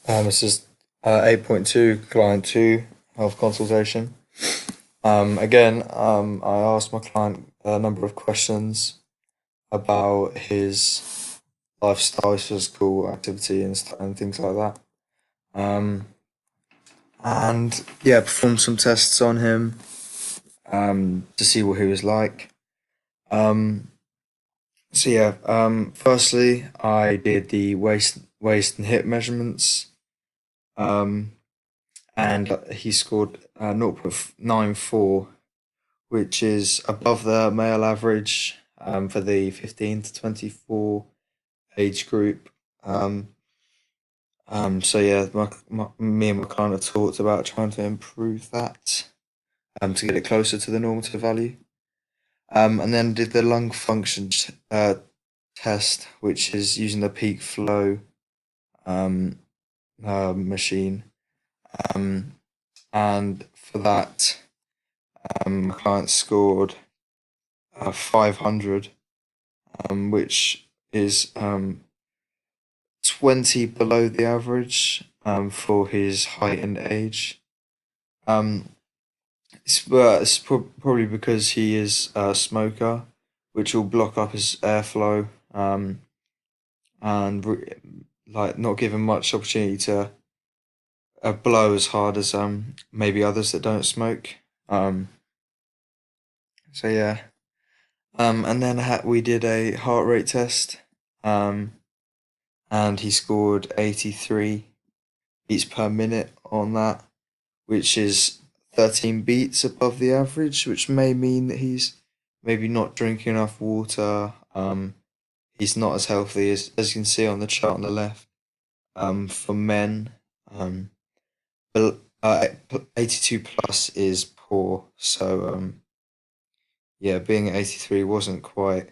This is 8.2, client 2, health consultation. Again, I asked my client a number of questions about his lifestyle, his physical activity, and things like that. Um, and yeah, performed some tests on him to see what he was like. Um, firstly, I did the waist and hip measurements. Um, and he scored 0.94, which is above the male average for the 15 to 24 age group. So yeah, me and my client have talked about trying to improve that to get it closer to the normative value. And then did the lung function test, which is using the peak flow um, machine. Um, and for that, my client scored 500, which is 20 below the average for his height and age. Um, probably because he is a smoker, which will block up his airflow and like not give him much opportunity to blow as hard as maybe others that don't smoke. Um, so yeah. And then we did a heart rate test, um, and he scored 83 beats per minute on that, which is 13 beats above the average, which may mean that he's maybe not drinking enough water. He's not as healthy as you can see on the chart on the left. For men, um, 82 plus is poor, so yeah, being at 83 wasn't quite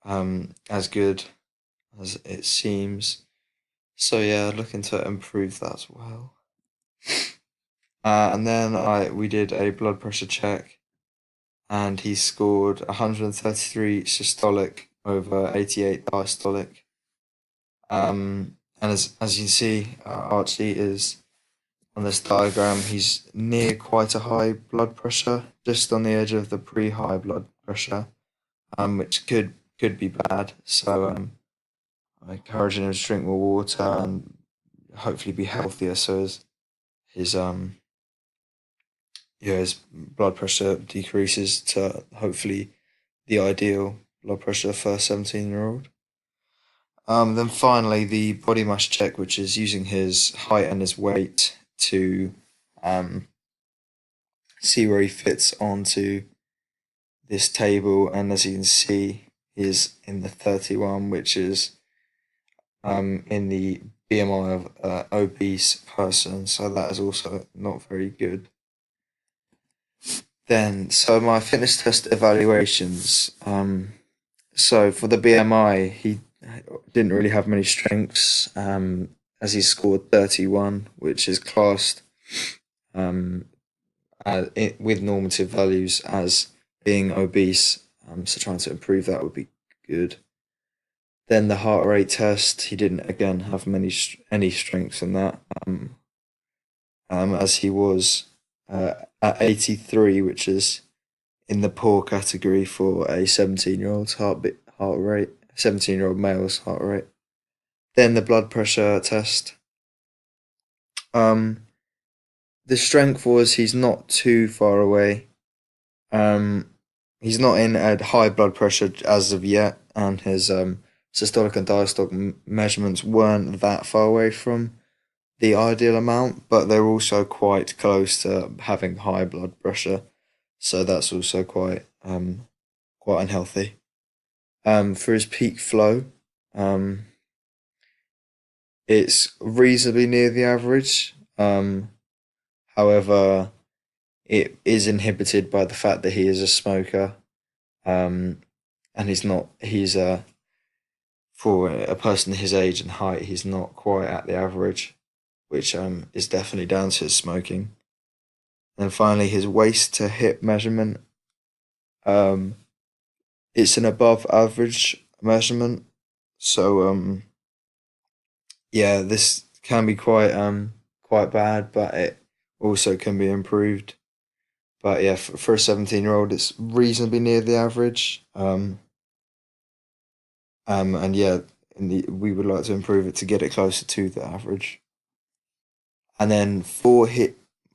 as good as it seems. So yeah, looking to improve that as well. And then we did a blood pressure check, and he scored 133 systolic over 88 diastolic. And as you can see, Archie is on this diagram. He's near quite a high blood pressure, just on the edge of the pre-high blood pressure, which could be bad. So I'm encouraging him to drink more water and hopefully be healthier, so his his blood pressure decreases to hopefully the ideal blood pressure for a 17-year-old. Then finally, the body mass check, which is using his height and his weight to um, see where he fits onto this table. And as you can see, he is in the 31, which is in the BMI of obese person. So that is also not very good. Then, so my fitness test evaluations. So for the BMI, he didn't really have many strengths, as he scored 31, which is classed um, with normative values as being obese. So trying to improve that would be good. Then the heart rate test, he didn't again have any strengths in that, as he was at 83, which is in the poor category for a 17-year-old's heart rate, 17-year-old male's heart rate. Then the blood pressure test. Um, the strength was he's not too far away. Um, he's not in a high blood pressure as of yet, and his systolic and diastolic measurements weren't that far away from the ideal amount, but they're also quite close to having high blood pressure, so that's also quite unhealthy. For his peak flow, um, it's reasonably near the average. However, it is inhibited by the fact that he is a smoker, um, and he's for a person his age and height, he's not quite at the average, which is definitely down to his smoking. And finally, his waist to hip measurement. Um, it's an above average measurement, so yeah, this can be quite bad, but it also can be improved. But yeah, for a 17-year-old, it's reasonably near the average. And yeah, we would like to improve it to get it closer to the average. And then for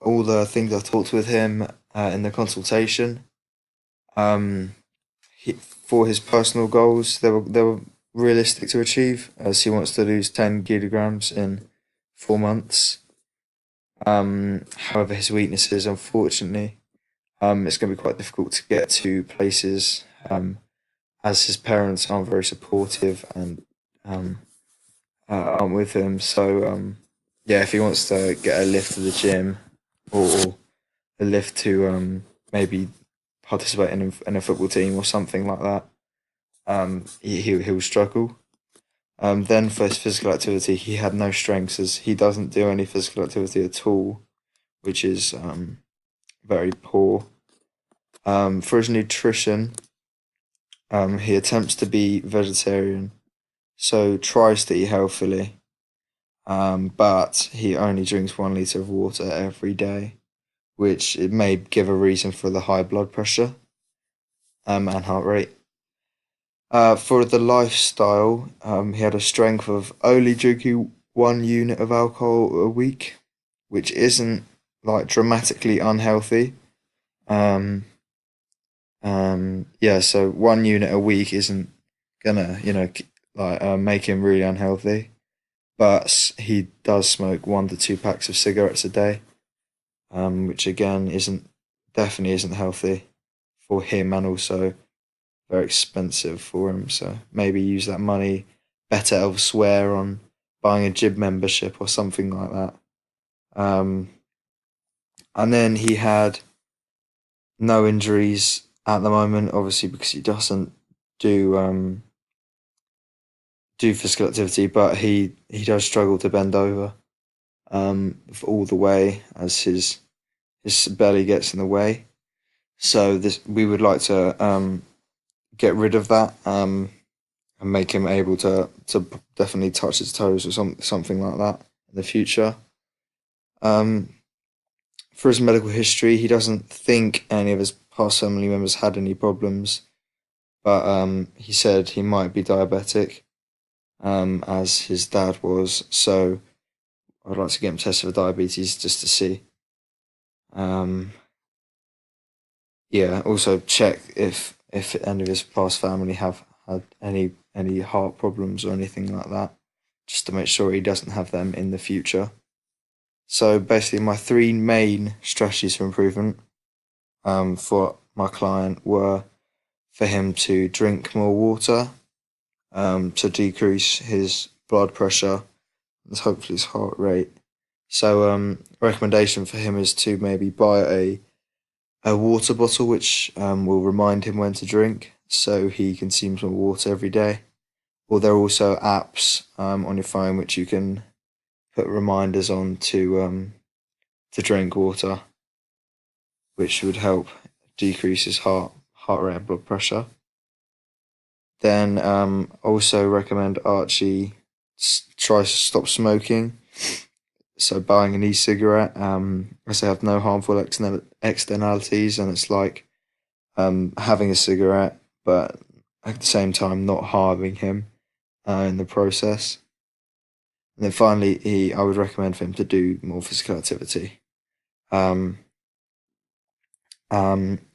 all the things I talked with him in the consultation, um, for his personal goals, they were realistic to achieve, as he wants to lose 10 kilograms in 4 months. However, his weaknesses, unfortunately, it's going to be quite difficult to get to places, as his parents aren't very supportive and um, aren't with him. So yeah, if he wants to get a lift to the gym, or a lift to maybe participate in a football team or something like that, he'll struggle. Then for his physical activity, he had no strengths, as he doesn't do any physical activity at all, which is very poor. For his nutrition, he attempts to be vegetarian, so tries to eat healthily, but he only drinks 1 liter of water every day, which it may give a reason for the high blood pressure and heart rate. For the lifestyle, he had a strength of only drinking 1 unit of alcohol a week, which isn't like dramatically unhealthy. Um, yeah, so 1 unit a week isn't gonna, make him really unhealthy. But he does smoke 1 to 2 packs of cigarettes a day, which again definitely isn't healthy for him, and also very expensive for him. So maybe use that money better elsewhere, on buying a gym membership or something like that. Um, and then he had no injuries at the moment, obviously because he doesn't do do physical activity, but he does struggle to bend over for all the way, as his belly gets in the way. So this we would like to get rid of that, and make him able to definitely touch his toes or something like that in the future. Um, for his medical history, he doesn't think any of his past family members had any problems, but he said he might be diabetic, as his dad was. So I'd like to get him tested for diabetes just to see. Um, yeah, also check if any of his past family have had any heart problems or anything like that, just to make sure he doesn't have them in the future. So basically, my three main strategies for improvement, for my client, were for him to drink more water, to decrease his blood pressure and hopefully his heart rate. So recommendation for him is to maybe buy a water bottle, which will remind him when to drink, so he consumes more water every day. Or there are also apps on your phone which you can put reminders on to drink water, which would help decrease his heart rate and blood pressure. Then also recommend Archie tries to stop smoking. So buying an e-cigarette, as they have no harmful externalities, and it's like having a cigarette, but at the same time not harming him in the process. And then finally, I would recommend for him to do more physical activity. Um,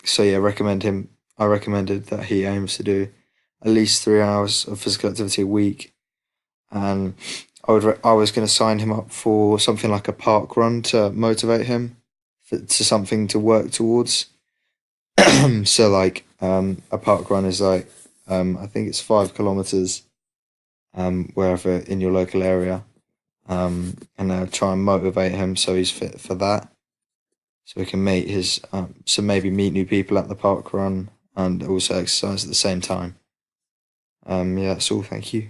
so yeah, I recommended that he aims to do at least 3 hours of physical activity a week, and I was going to sign him up for something like a park run to motivate him to something to work towards. So like a park run is like, I think it's 5 kilometers, wherever in your local area, and try and motivate him so he's fit for that, so we can maybe meet new people at the park run and also exercise at the same time. Yeah, that's all. Thank you.